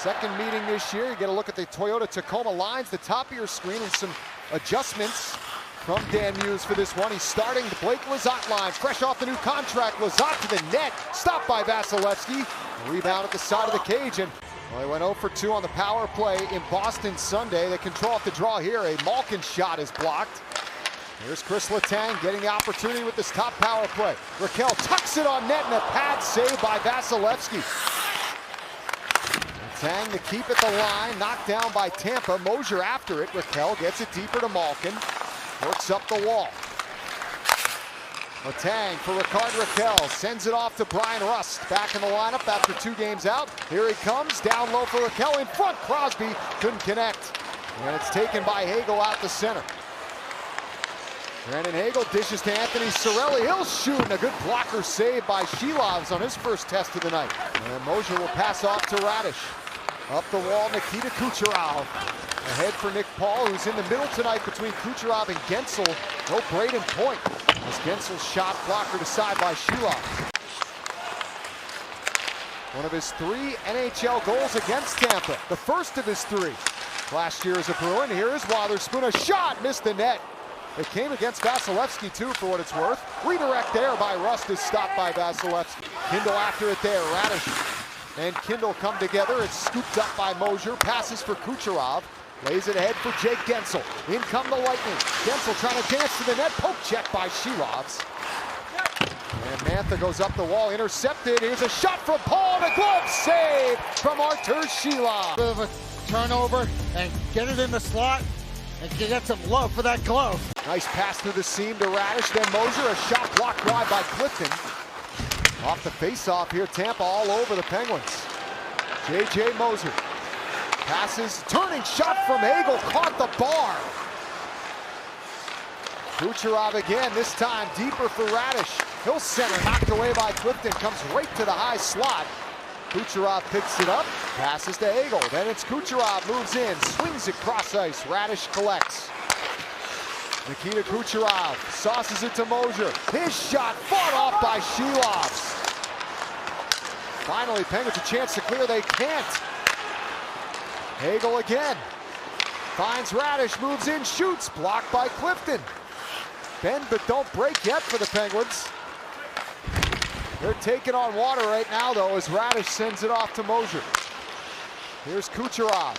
Second meeting this year. You get a look at the Toyota Tacoma lines, the top of your screen, and some adjustments from Dan Muse for this one. He's starting the Blake Lizotte line, fresh off the new contract. Lizotte to the net, stopped by Vasilevsky. Rebound at the side of the cage, and well, he went 0 for 2 on the power play in Boston Sunday. They control off the draw here. A Malkin shot is blocked. Here's Chris Letang getting the opportunity with this top power play. Raquel tucks it on net, and a pad save by Vasilevsky. Letang to keep at the line, knocked down by Tampa. Mosier after it. Raquel gets it deeper to Malkin. Works up the wall. Letang for Ricard Raquel, sends it off to Brian Rust. Back in the lineup after 2 games out. Here he comes, down low for Raquel, in front, Crosby couldn't connect. And it's taken by Hagel out the center. Brandon Hagel dishes to Anthony Cirelli, he'll shoot, and a good blocker save by Shilovs on his first test of the night. And Mosier will pass off to Radish. Up the wall, Nikita Kucherov. Ahead for Nick Paul, who's in the middle tonight between Kucherov and Gensel. No Braden Point. As Gensel's shot blocker decided by Shilov. One of his 3 NHL goals against Tampa. The first of his 3 last year as a Bruin. Here is Wotherspoon, a shot, missed the net. It came against Vasilevsky too, for what it's worth. Redirect there by Rust is stopped by Vasilevsky. Kindle after it there, Radish and Kindle come together. It's scooped up by Mosier, passes for Kucherov. Lays it ahead for Jake Gensel. In come the Lightning. Gensel trying to dance to the net. Poke check by Shilovs. And Mantha goes up the wall, intercepted. Here's a shot from Paul, and a glove save from Artur Shilov. Bit of a turnover and get it in the slot and get some love for that glove. Nice pass through the seam to Radish, then Mosier. A shot blocked wide by Clifton. Off the face-off here, Tampa all over the Penguins. J.J. Moser. Passes, turning shot from Hagel, caught the bar. Kucherov again, this time deeper for Radish. He'll center, knocked away by Clifton, comes right to the high slot. Kucherov picks it up, passes to Hagel. Then it's Kucherov, moves in, swings it cross ice. Radish collects. Nikita Kucherov sauces it to Mosier. His shot fought off by Shilovs. Finally, Penguins a chance to clear, they can't. Hagel again, finds Radish, moves in, shoots, blocked by Clifton. Bend but don't break yet for the Penguins. They're taking on water right now though as Radish sends it off to Mosier. Here's Kucherov,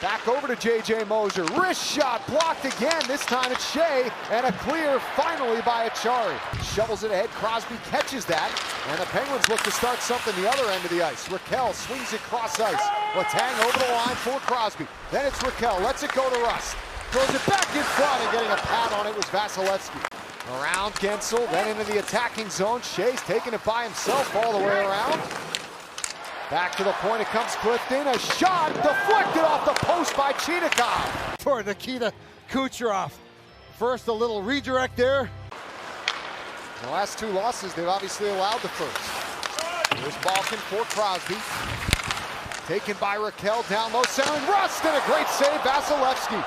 back over to J.J. Mosier. Wrist shot blocked again, this time it's Shea, and a clear finally by Achari. Shovels it ahead, Crosby catches that, and the Penguins look to start something the other end of the ice. Raquel swings it cross ice. Letang over the line for Crosby. Then it's Raquel, lets it go to Rust. Throws it back in front, and getting a pad on it was Vasilevsky. Around Gensel, then into the attacking zone. Shea's taking it by himself all the way around. Back to the point, it comes Clifton. A shot deflected off the post by Chinikov. For Nikita Kucherov. First a little redirect there. The last 2 losses, they've obviously allowed the first. Here's Malkin for Crosby. Taken by Raquel, down low, centering Rust, and a great save, Vasilevsky.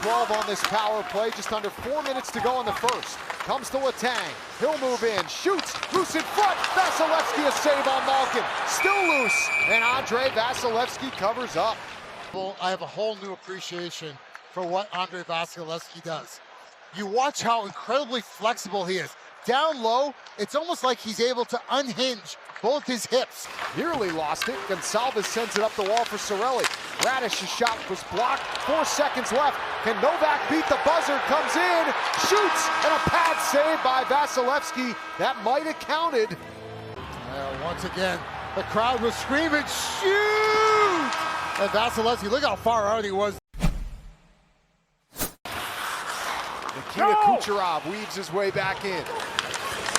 12 on this power play, just under 4 minutes to go in the first. Comes to Letang, he'll move in, shoots, loose in front, Vasilevsky a save on Malkin. Still loose, and Andre Vasilevsky covers up. I have a whole new appreciation for what Andre Vasilevsky does. You watch how incredibly flexible he is. Down low, it's almost like he's able to unhinge both his hips. Nearly lost it. Gonsalves sends it up the wall for Cirelli. Radish's shot was blocked. 4 seconds left. Can Novak beat the buzzer? Comes in, shoots, and a pad save by Vasilevsky. That might have counted. Once again, the crowd was screaming, shoot! And Vasilevsky, look how far out he was. Nikita Kucherov weaves his way back in.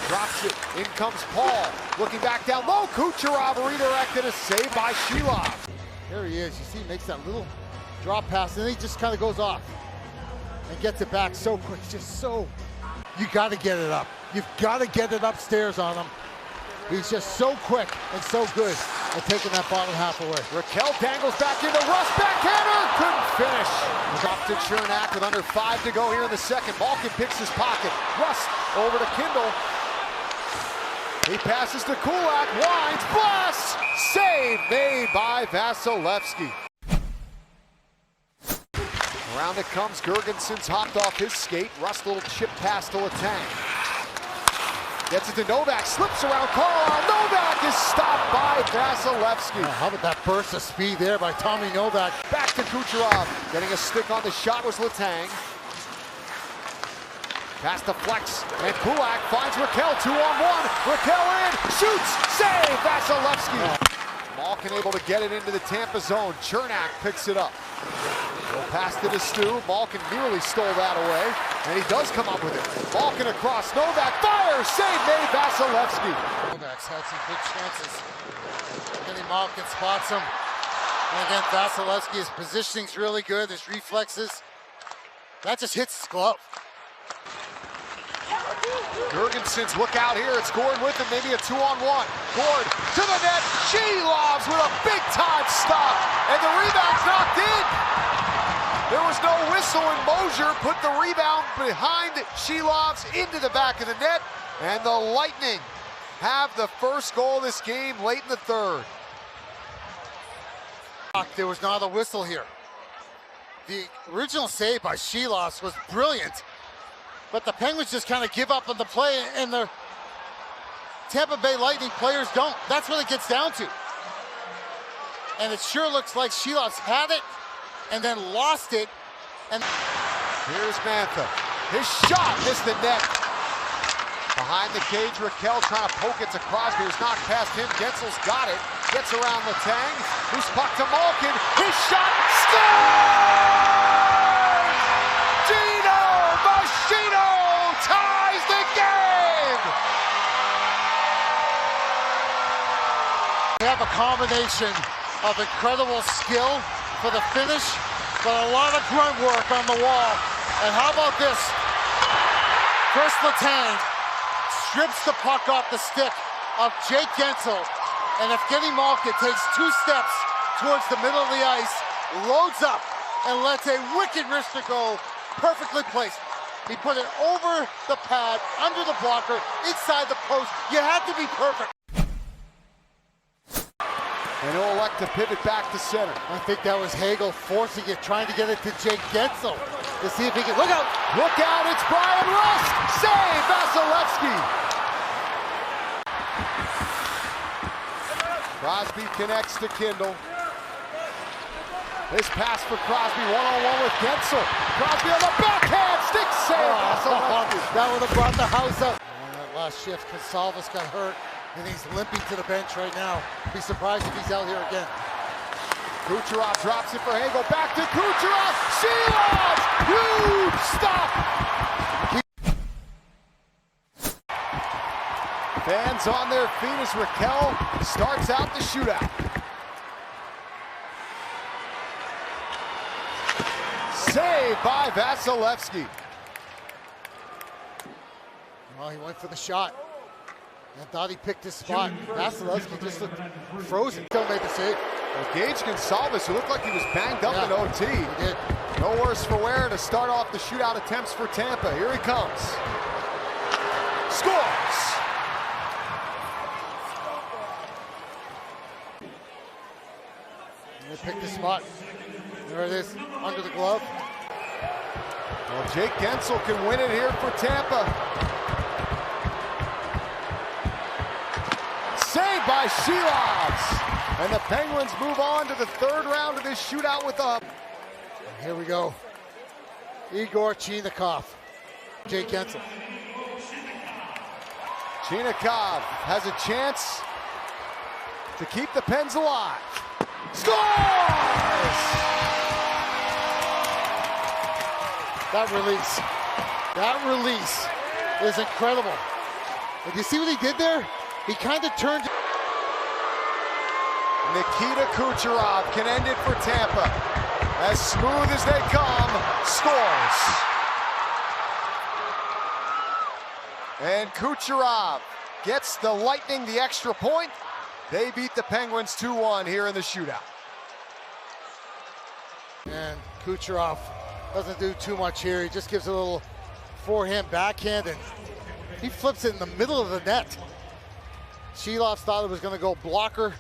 Drops it, in comes Paul. Looking back down low, Kucherov redirected, a save by Shilov. There he is, you see he makes that little drop pass and then he just kind of goes off and gets it back so quick, just so, you got to get it up. You've got to get it upstairs on him. He's just so quick and so good at taking that bottom half away. Raquel dangles back into Rust, backhander, couldn't finish. Dropped to Chernak with under 5 to go here in the second. Malkin picks his pocket. Rust over to Kindle. He passes to Kulak, winds, blasts, save made by Vasilevsky. Around it comes, Girgensons hopped off his skate, Rust little chip pass to Letang. Gets it to Novak, slips around Carlisle, Novak is stopped by Vasilevsky. How about that burst of speed there by Tommy Novak? Back to Kucherov, getting a stick on the shot was Letang. Pass to Flex, and Kulak finds Raquel, 2-on-1. Raquel in, shoots, save, Vasilevsky. Malkin able to get it into the Tampa zone. Chernak picks it up. We'll pass to the Stu. Malkin nearly stole that away, and he does come up with it. Malkin across, Novak fires, save made, Vasilevsky. Novak's had some good chances. Kenny Malkin spots him. And again, Vasilevsky, his positioning's really good, his reflexes. That just hits his glove. Girgensons look out here. It's Gord with him, maybe a 2-on-1. Gord to the net. Shelovs with a big-time stop, and the rebound's knocked in. There was no whistle, and Mosier put the rebound behind Shelovs into the back of the net, and the Lightning have the first goal of this game late in the third. There was not a whistle here. The original save by Shelovs was brilliant. But the Penguins just kind of give up on the play, and the Tampa-Bay Lightning players don't. That's what it gets down to. And it sure looks like Shelovs had it and then lost it. And here's Mantha. His shot missed the net. Behind the cage, Raquel trying to poke it to Crosby, who's knocked past him. Gensel's got it. Gets around Letang. Who's puck to Malkin. His shot, score! Ties the game! They have a combination of incredible skill for the finish, but a lot of grunt work on the wall. And how about this? Chris Letang strips the puck off the stick of Jake Guentzel, and if Kenny Malkin takes 2 steps towards the middle of the ice, loads up, and lets a wicked wrister go, perfectly placed. He put it over the pad, under the blocker, inside the post. You had to be perfect. And he'll elect to pivot back to center. I think that was Hagel forcing it, trying to get it to Jake Guentzel to see if he can. Look out! Look out! It's Brian Rust. Save Vasilevsky. Crosby connects to Kindle. This pass for Crosby, 1-on-1 with Guentzel. Crosby on the backhand, stick save. That would have brought the house up. On that last shift, Consalvis got hurt, and he's limping to the bench right now. Be surprised if he's out here again. Kucherov drops it for Hagel. Back to Kucherov. Shelovs! Huge stop! Fans on their feet as Raquel starts out the shootout. Saved by Vasilevsky. Well, he went for the shot and thought he picked his spot. Vasilevsky just looked frozen. Still made the save. Well, Gage Gonsalves, who looked like he was banged up in OT. He did. No worse for wear to start off the shootout attempts for Tampa. Here he comes. Scores! He picked his spot. There it is, under the glove. Well, Jake Guentzel can win it here for Tampa. Saved by Shelovs. And the Penguins move on to the third round of this shootout with a... Here we go. Igor Chinakhov. Jake Guentzel. Chinakhov has a chance to keep the Pens alive. Scores! That release is incredible. And you see what he did there? He kind of turned. Nikita Kucherov can end it for Tampa. As smooth as they come, scores. And Kucherov gets the Lightning the extra point. They beat the Penguins 2-1 here in the shootout. And Kucherov doesn't do too much here. He just gives a little forehand backhand, and he flips it in the middle of the net. Sheloff thought it was going to go blocker